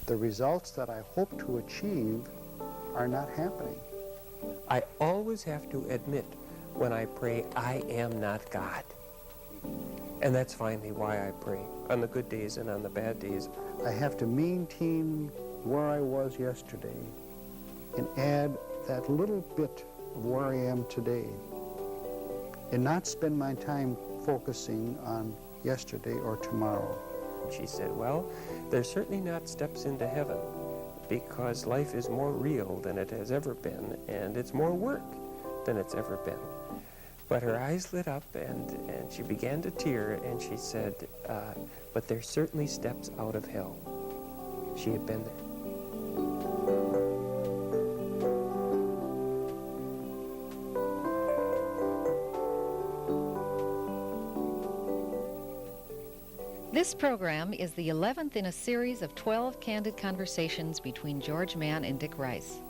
the results that I hope to achieve are not happening. I always have to admit when I pray, I am not God. And that's finally why I pray, on the good days and on the bad days. I have to maintain where I was yesterday and add that little bit of where I am today and not spend my time focusing on yesterday or tomorrow. She said, well, there's certainly not steps into heaven because life is more real than it has ever been, and it's more work than it's ever been. But her eyes lit up, and she began to tear, and she said, but there's certainly steps out of hell. She had been there. This program is the 11th in a series of 12 candid conversations between George Mann and Dick Rice.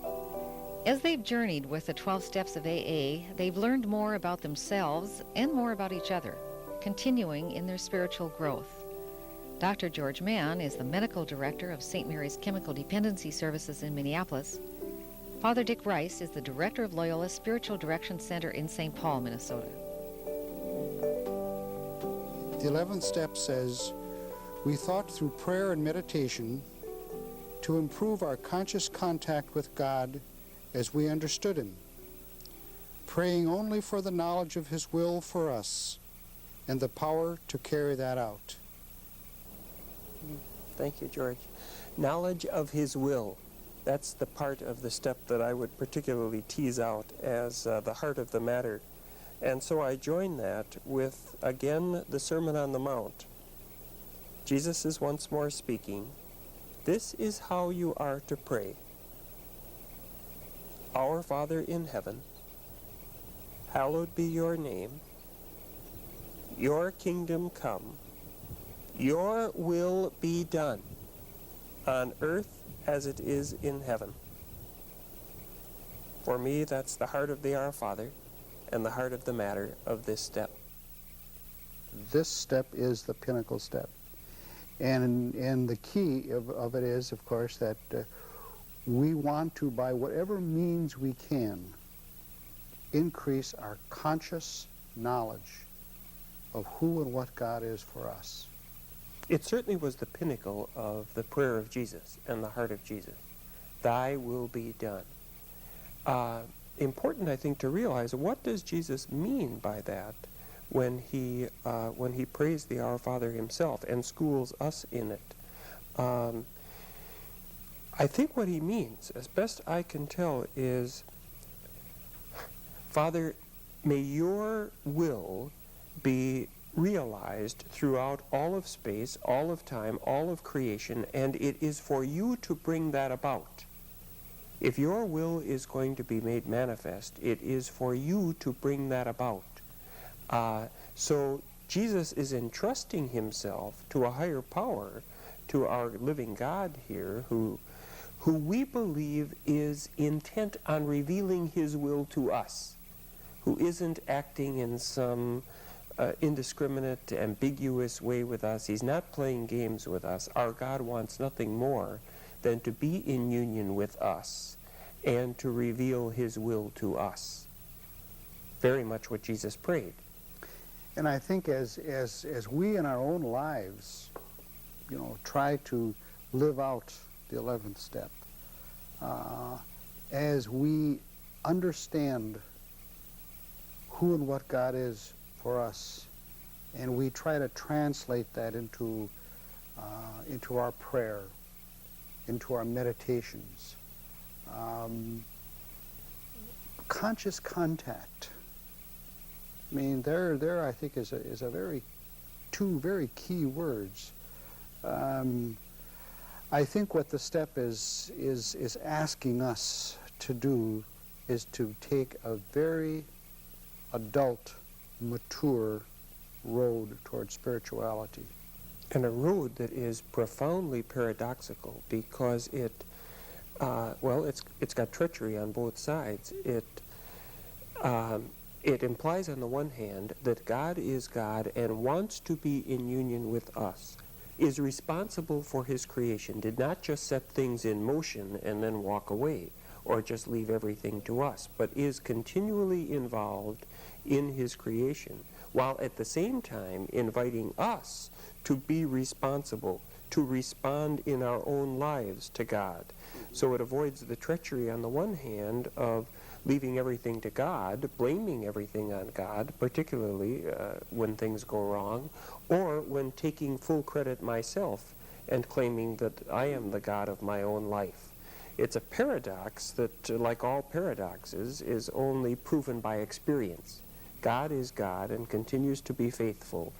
As they've journeyed with the 12 steps of AA, they've learned more about themselves and more about each other, continuing in their spiritual growth. Dr. George Mann is the medical director of St. Mary's Chemical Dependency Services in Minneapolis. Father Dick Rice is the director of Loyola's Spiritual Direction Center in St. Paul, Minnesota. The 11th step says, we thought through prayer and meditation to improve our conscious contact with God as we understood Him, praying only for the knowledge of His will for us and the power to carry that out. Thank you, George. Knowledge of His will. That's the part of the step that I would particularly tease out as the heart of the matter. And so I join that with, again, the Sermon on the Mount. Jesus is once more speaking. This is how you are to pray. Our Father in heaven, hallowed be your name. Your kingdom come. Your will be done on earth as it is in heaven. For me, that's the heart of the Our Father and the heart of the matter of this step. This step is the pinnacle step. And the key of it is, of course, that we want to, by whatever means we can, increase our conscious knowledge of who and what God is for us. It certainly was the pinnacle of the prayer of Jesus and the heart of Jesus. Thy will be done. Important, I think, to realize, what does Jesus mean by that when he prays the Our Father himself and schools us in it? I think what he means, as best I can tell, is, Father, may your will be realized throughout all of space, all of time, all of creation, and it is for you to bring that about. If your will is going to be made manifest, it is for you to bring that about. So Jesus is entrusting himself to a higher power, to our living God here, who we believe is intent on revealing his will to us, who isn't acting in some indiscriminate, ambiguous way with us. He's not playing games with us. Our God wants nothing more than to be in union with us and to reveal his will to us. Very much what Jesus prayed. And I think as we in our own lives, try to live out the 11th step, as we understand who and what God is for us, and we try to translate that into our prayer, into our meditations. Conscious contact. I mean, there I think is two very key words. I think what the step is asking us to do is to take a very adult, mature road toward spirituality. And a road that is profoundly paradoxical because it's got treachery on both sides. It implies on the one hand that God is God and wants to be in union with us. is responsible for his creation, did not just set things in motion and then walk away, or just leave everything to us, but is continually involved in his creation, while at the same time inviting us to be responsible, to respond in our own lives to God. So it avoids the treachery on the one hand of leaving everything to God, blaming everything on God, particularly when things go wrong, or when taking full credit myself and claiming that I am the God of my own life. It's a paradox that, like all paradoxes, is only proven by experience. God is God and continues to be faithful,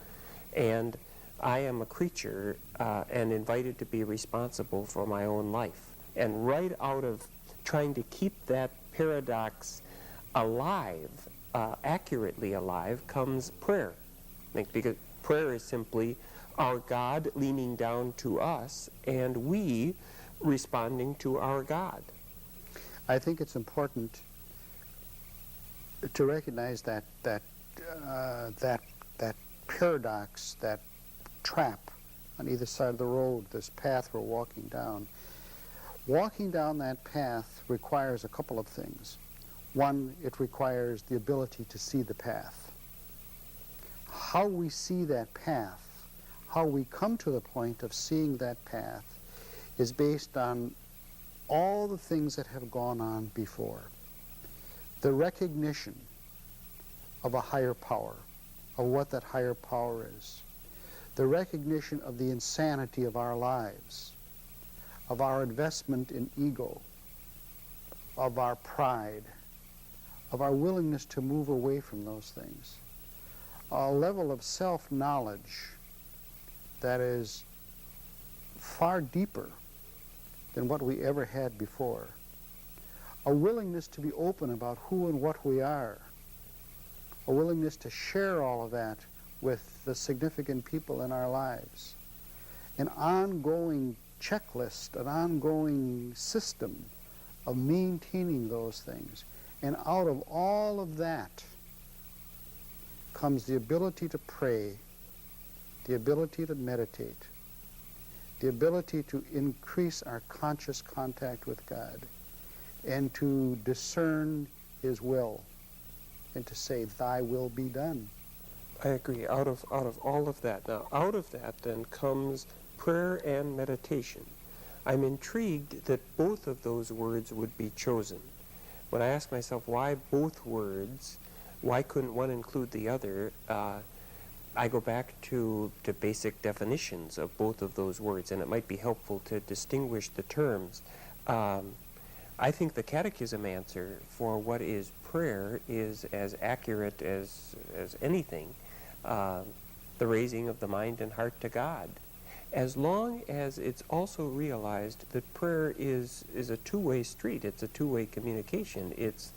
and I am a creature and invited to be responsible for my own life. And right out of trying to keep that paradox alive, accurately alive, comes prayer. Because prayer is simply our God leaning down to us and we responding to our God. I think it's important to recognize that paradox, that trap on either side of the road, this path we're walking down. Walking down that path requires a couple of things. One, it requires the ability to see the path. How we see that path, how we come to the point of seeing that path, is based on all the things that have gone on before. The recognition of a higher power, of what that higher power is. The recognition of the insanity of our lives, of our investment in ego, of our pride, of our willingness to move away from those things. A level of self-knowledge that is far deeper than what we ever had before. A willingness to be open about who and what we are. A willingness to share all of that with the significant people in our lives. An ongoing checklist, an ongoing system of maintaining those things. And out of all of that comes the ability to pray, the ability to meditate, the ability to increase our conscious contact with God, and to discern His will, and to say, "Thy will be done." I agree. Out of all of that. Now, out of that then comes prayer and meditation. I'm intrigued that both of those words would be chosen. When I ask myself why both words, why couldn't one include the other, I go back to basic definitions of both of those words, and it might be helpful to distinguish the terms. I think the Catechism answer for what is prayer is as accurate as anything, the raising of the mind and heart to God. As long as it's also realized that prayer is a two-way street, it's a two-way communication. It's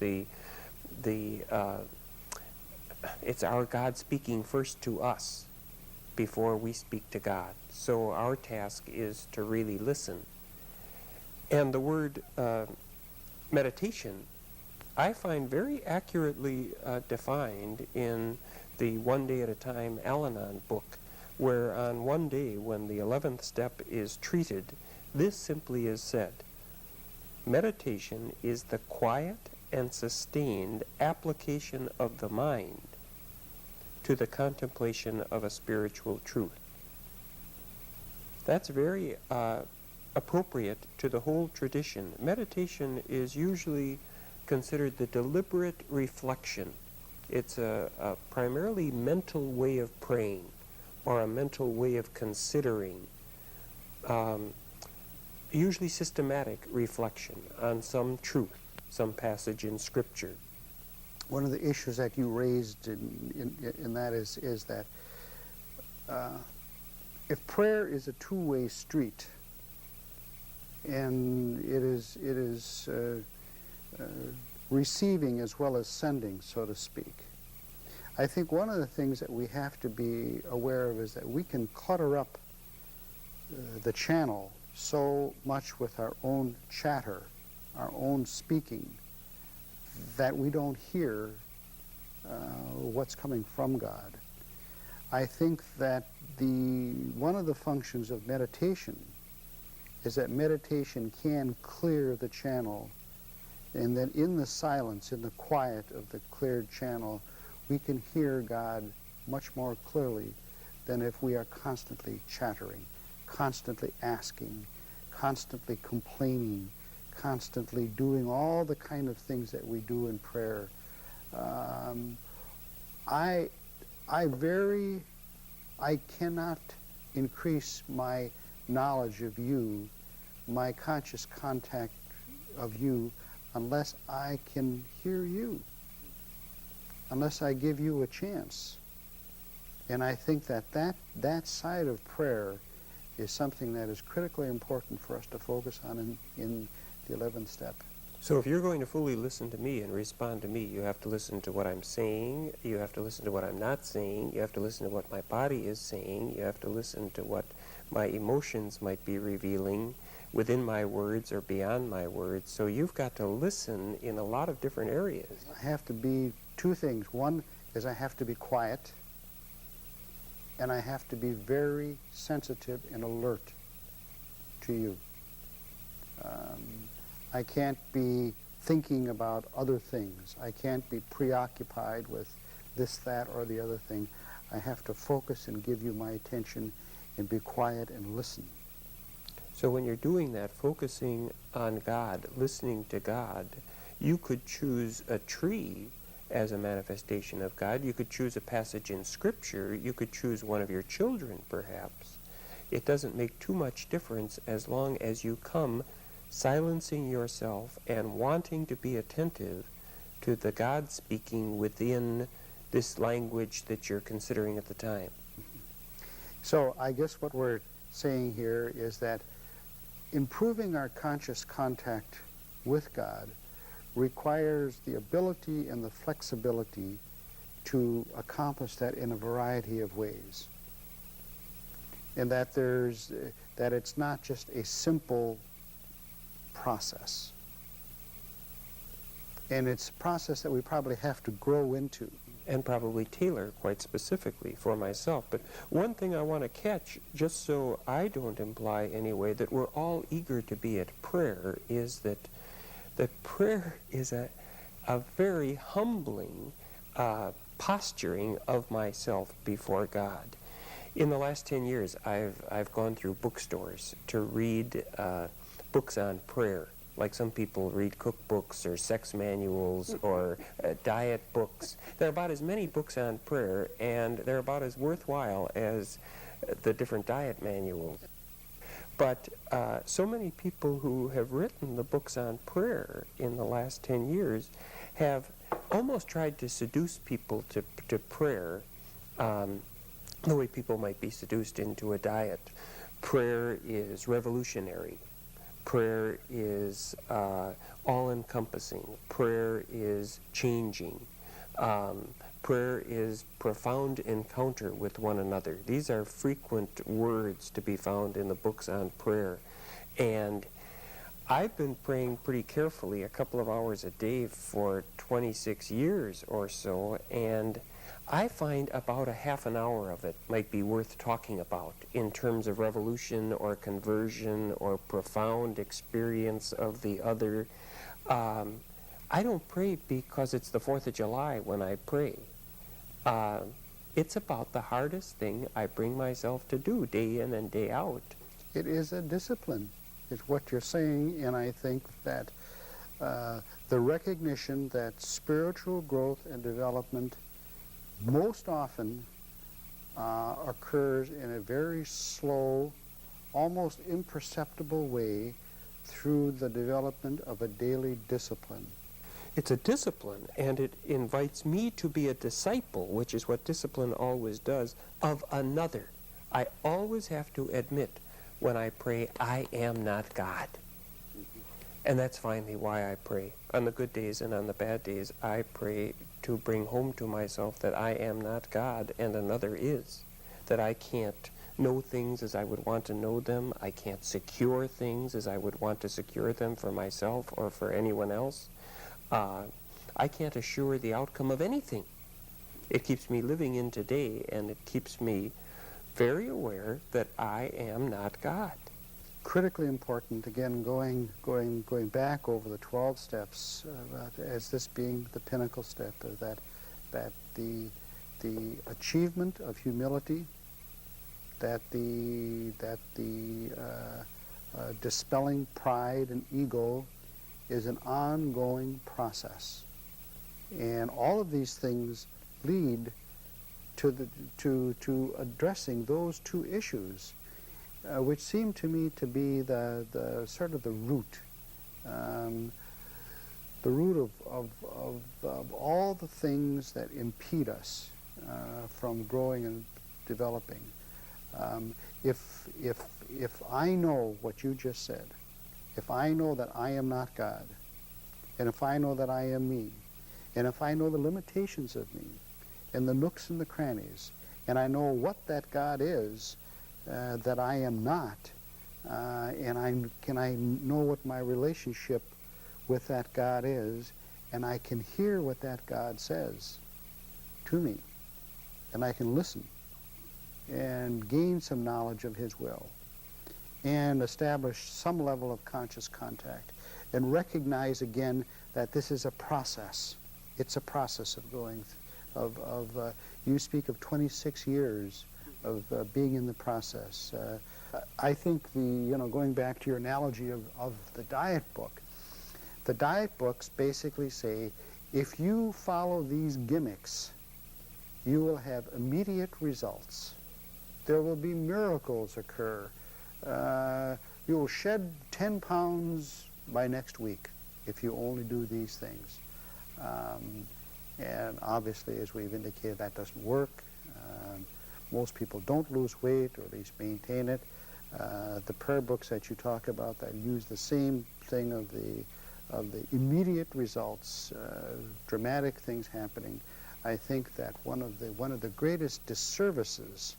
it's our God speaking first to us before we speak to God. So our task is to really listen. And the word meditation, I find very accurately defined in the One Day at a Time Al-Anon book, where on one day when the 11th step is treated, this simply is said: meditation is the quiet and sustained application of the mind to the contemplation of a spiritual truth. That's very appropriate to the whole tradition. Meditation is usually considered the deliberate reflection. It's a primarily mental way of praying, or a mental way of considering, usually systematic reflection on some truth, some passage in Scripture. One of the issues that you raised in that is that if prayer is a two-way street, and it is receiving as well as sending, so to speak, I think one of the things that we have to be aware of is that we can clutter up the channel so much with our own chatter, our own speaking, that we don't hear what's coming from God. I think that one of the functions of meditation is that meditation can clear the channel, and that in the silence, in the quiet of the cleared channel, we can hear God much more clearly than if we are constantly chattering, constantly asking, constantly complaining, constantly doing all the kind of things that we do in prayer. I cannot increase my knowledge of you, my conscious contact of you, unless I can hear you, unless I give you a chance. And I think that side of prayer is something that is critically important for us to focus on in the 11th step. So if you're going to fully listen to me and respond to me, you have to listen to what I'm saying, you have to listen to what I'm not saying, you have to listen to what my body is saying, you have to listen to what my emotions might be revealing within my words or beyond my words. So you've got to listen in a lot of different areas. I have to be two things. One is I have to be quiet, and I have to be very sensitive and alert to you. I can't be thinking about other things. I can't be preoccupied with this, that, or the other thing. I have to focus and give you my attention and be quiet and listen. So when you're doing that, focusing on God, listening to God, you could choose a tree as a manifestation of God. You could choose a passage in Scripture. You could choose one of your children, perhaps. It doesn't make too much difference as long as you come silencing yourself and wanting to be attentive to the God speaking within this language that you're considering at the time. So I guess what we're saying here is that improving our conscious contact with God requires the ability and the flexibility to accomplish that in a variety of ways. And that it's not just a simple process. And it's a process that we probably have to grow into. And probably tailor quite specifically for myself. But one thing I want to catch, just so I don't imply anyway that we're all eager to be at prayer, is that prayer is a very humbling posturing of myself before God. In the last 10 years, I've gone through bookstores to read books on prayer. Like some people read cookbooks or sex manuals or diet books. There are about as many books on prayer, and they're about as worthwhile as the different diet manuals. But so many people who have written the books on prayer in the last 10 years have almost tried to seduce people to prayer the way people might be seduced into a diet. Prayer is revolutionary. Prayer is all-encompassing. Prayer is changing. Prayer is profound encounter with one another. These are frequent words to be found in the books on prayer. And I've been praying pretty carefully, a couple of hours a day for 26 years or so, and I find about a half an hour of it might be worth talking about in terms of revolution or conversion or profound experience of the other. I don't pray because it's the 4th of July when I pray. It's about the hardest thing I bring myself to do day in and day out. It is a discipline, is what you're saying, and I think that the recognition that spiritual growth and development most often occurs in a very slow, almost imperceptible way through the development of a daily discipline. It's a discipline, and it invites me to be a disciple, which is what discipline always does, of another. I always have to admit when I pray, I am not God. And that's finally why I pray. On the good days and on the bad days, I pray to bring home to myself that I am not God and another is. That I can't know things as I would want to know them. I can't secure things as I would want to secure them for myself or for anyone else. I can't assure the outcome of anything. It keeps me living in today, and it keeps me very aware that I am not God. Critically important, again, going back over the 12 steps, as this being the pinnacle step, that the achievement of humility, that the dispelling pride and ego is an ongoing process, and all of these things lead to addressing those two issues, which seem to me to be the sort of the root of all the things that impede us from growing and developing. If I know what you just said, if I know that I am not God, and if I know that I am me, and if I know the limitations of me, and the nooks and the crannies, and I know what that God is that I am not, and I know what my relationship with that God is, and I can hear what that God says to me, and I can listen and gain some knowledge of his will, and establish some level of conscious contact, and recognize again that this is a process. It's a process of going, you speak of 26 years of being in the process. I think going back to your analogy of the diet book, the diet books basically say, if you follow these gimmicks, you will have immediate results. There will be miracles occur. You will shed 10 pounds by next week if you only do these things. And obviously, as we've indicated, that doesn't work. Most people don't lose weight, or at least maintain it. The prayer books that you talk about that use the same thing of the immediate results, dramatic things happening. I think that one of the greatest disservices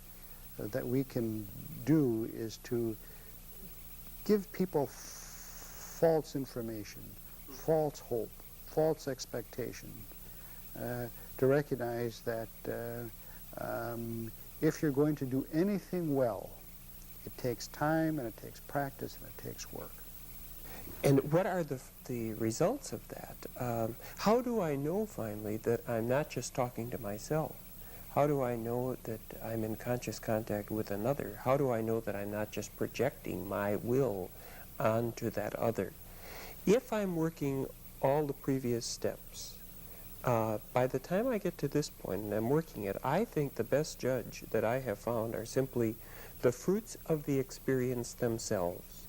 that we can do is to give people false information, false hope, false expectation, to recognize that if you're going to do anything well, it takes time, and it takes practice, and it takes work. And what are the results of that? How do I know, finally, that I'm not just talking to myself? How do I know that I'm in conscious contact with another? How do I know that I'm not just projecting my will onto that other? If I'm working all the previous steps, by the time I get to this point and I'm working it, I think the best judge that I have found are simply the fruits of the experience themselves.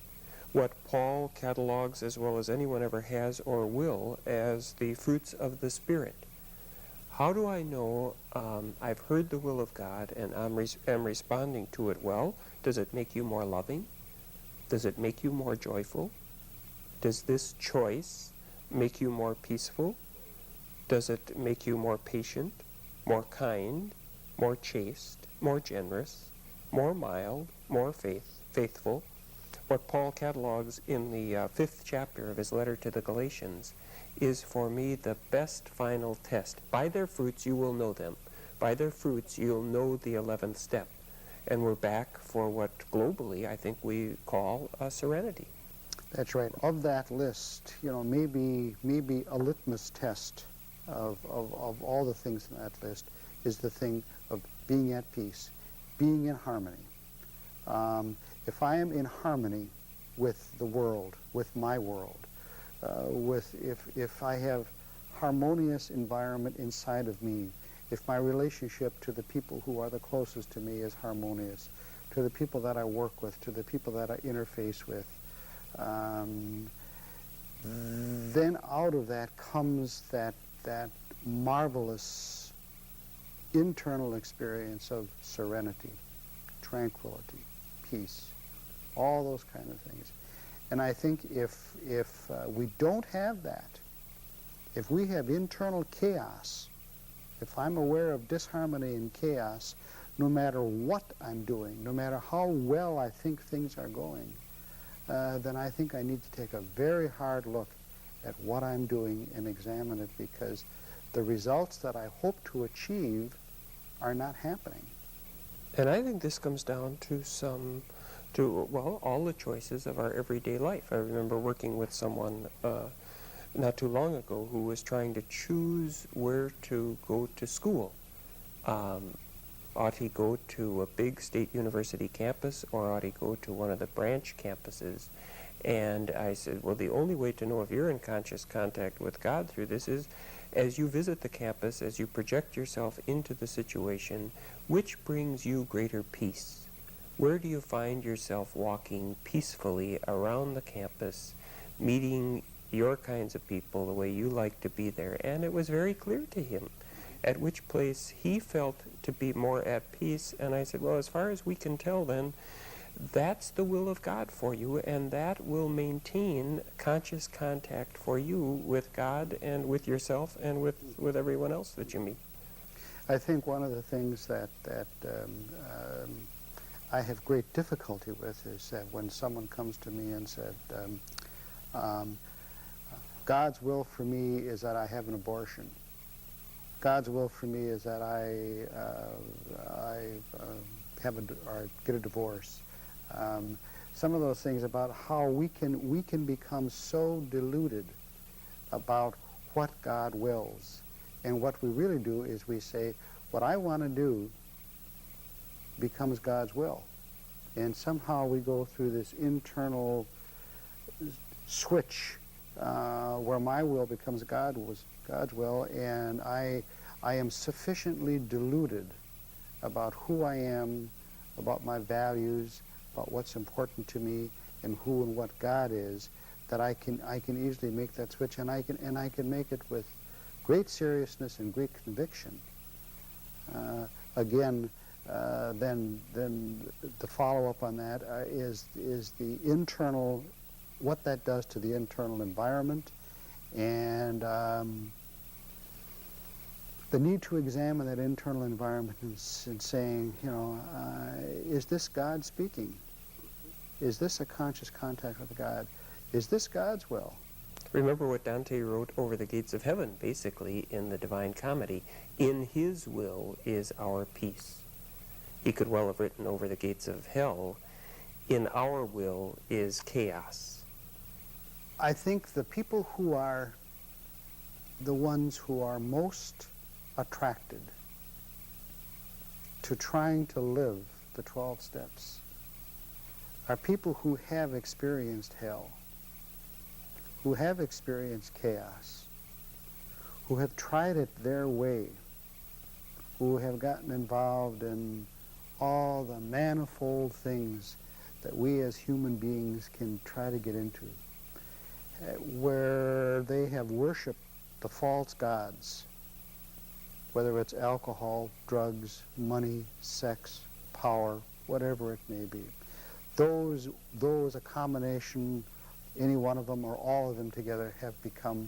What Paul catalogs, as well as anyone ever has or will, as the fruits of the Spirit. How do I know I've heard the will of God and am responding to it well? Does it make you more loving? Does it make you more joyful? Does this choice make you more peaceful? Does it make you more patient, more kind, more chaste, more generous, more mild, more faithful? What Paul catalogs in the 5th chapter of his letter to the Galatians is, for me, the best final test. By their fruits you will know them. By their fruits you'll know the 11th step. And we're back for what globally I think we call serenity. That's right. Of that list, maybe a litmus test of all the things in that list is the thing of being at peace, being in harmony. If I am in harmony with the world, with my world, if I have harmonious environment inside of me, if my relationship to the people who are the closest to me is harmonious, to the people that I work with, to the people that I interface with, then out of that comes that marvelous internal experience of serenity, tranquility, peace, all those kind of things. And I think if we don't have that, if we have internal chaos, if I'm aware of disharmony and chaos, no matter what I'm doing, no matter how well I think things are going, then I think I need to take a very hard look at what I'm doing and examine it, because the results that I hope to achieve are not happening. And I think this comes down to all the choices of our everyday life. I remember working with someone not too long ago who was trying to choose where to go to school. Ought he go to a big state university campus, or ought he go to one of the branch campuses? And I said, well, the only way to know if you're in conscious contact with God through this is as you visit the campus, as you project yourself into the situation, which brings you greater peace? Where do you find yourself walking peacefully around the campus, meeting your kinds of people the way you like to be there? And it was very clear to him at which place he felt to be more at peace. And I said, well, as far as we can tell then, that's the will of God for you, and that will maintain conscious contact for you with God and with yourself and with everyone else that you meet. I think one of the things that I have great difficulty with is that when someone comes to me and said, God's will for me is that I have an abortion. God's will for me is that I get a divorce. Some of those things about how we can become so deluded about what God wills. And what we really do is we say, what I want to do becomes God's will. And somehow we go through this internal switch where my will becomes God's will, and I am sufficiently deluded about who I am, about my values, about what's important to me, and who and what God is, that I can easily make that switch, and I can make it with great seriousness and great conviction. Then the follow-up on that is the internal, what that does to the internal environment, and the need to examine that internal environment and saying, is this God speaking? Is this a conscious contact with God? Is this God's will? Remember what Dante wrote over the gates of heaven, basically, in the Divine Comedy. In his will is our peace. He could well have written over the gates of hell, in our will is chaos. I think the people who are the ones who are most attracted to trying to live the 12 steps are people who have experienced hell, who have experienced chaos, who have tried it their way, who have gotten involved in all the manifold things that we as human beings can try to get into, where they have worshipped the false gods, whether it's alcohol, drugs, money, sex, power, whatever it may be. Those a combination, any one of them or all of them together, have become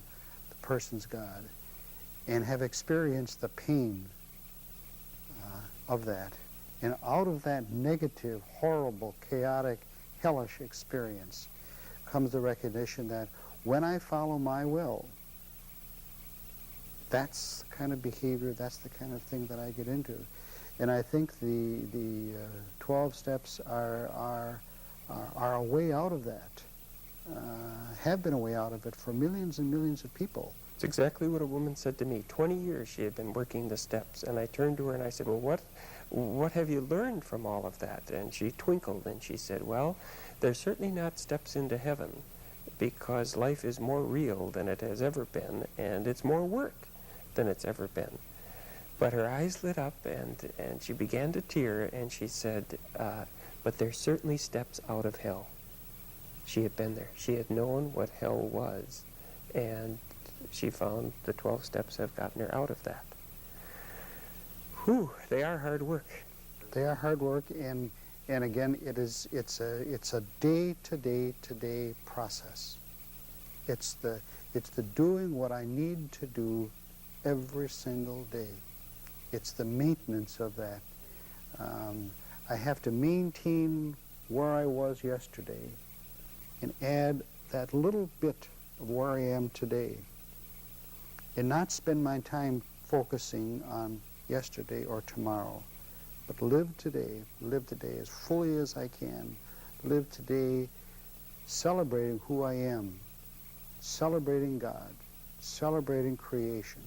the person's God and have experienced the pain of that. And out of that negative, horrible, chaotic, hellish experience comes the recognition that when I follow my will, that's the kind of behavior, that's the kind of thing that I get into. And I think the 12 steps are a way out of that, have been a way out of it for millions and millions of people. It's exactly what a woman said to me. 20 years she had been working the steps, and I turned to her and I said, well, what have you learned from all of that? And she twinkled and she said, well, there's certainly not steps into heaven, because life is more real than it has ever been, and it's more work than it's ever been. But her eyes lit up, and she began to tear, and she said, but there's certainly steps out of hell. She had been there. She had known what hell was, and she found the 12 steps have gotten her out of that. Whew, they are hard work. They are hard work, and again, it's a day-to-day process. It's the doing what I need to do every single day. It's the maintenance of that. I have to maintain where I was yesterday and add that little bit of where I am today, and not spend my time focusing on yesterday or tomorrow, but live today as fully as I can. Live today celebrating who I am, celebrating God, celebrating creation,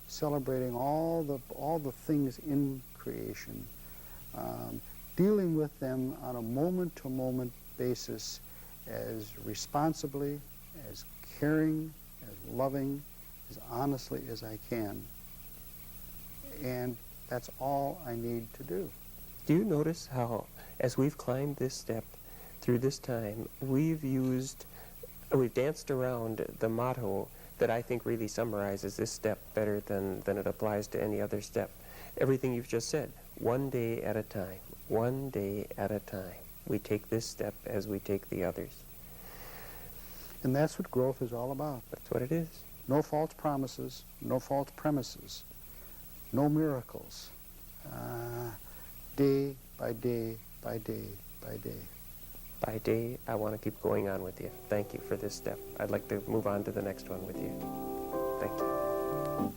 celebrating all the things in creation, dealing with them on a moment-to-moment basis as responsibly, as caring, as loving, as honestly as I can. And that's all I need to do. Do you notice how, as we've climbed this step through this time, we've danced around the motto that I think really summarizes this step better than it applies to any other step. Everything you've just said, one day at a time, one day at a time. We take this step as we take the others. And that's what growth is all about. That's what it is. No false promises, no false premises, no miracles. Day by day by day by day. By day, I want to keep going on with you. Thank you for this step. I'd like to move on to the next one with you. Thank you.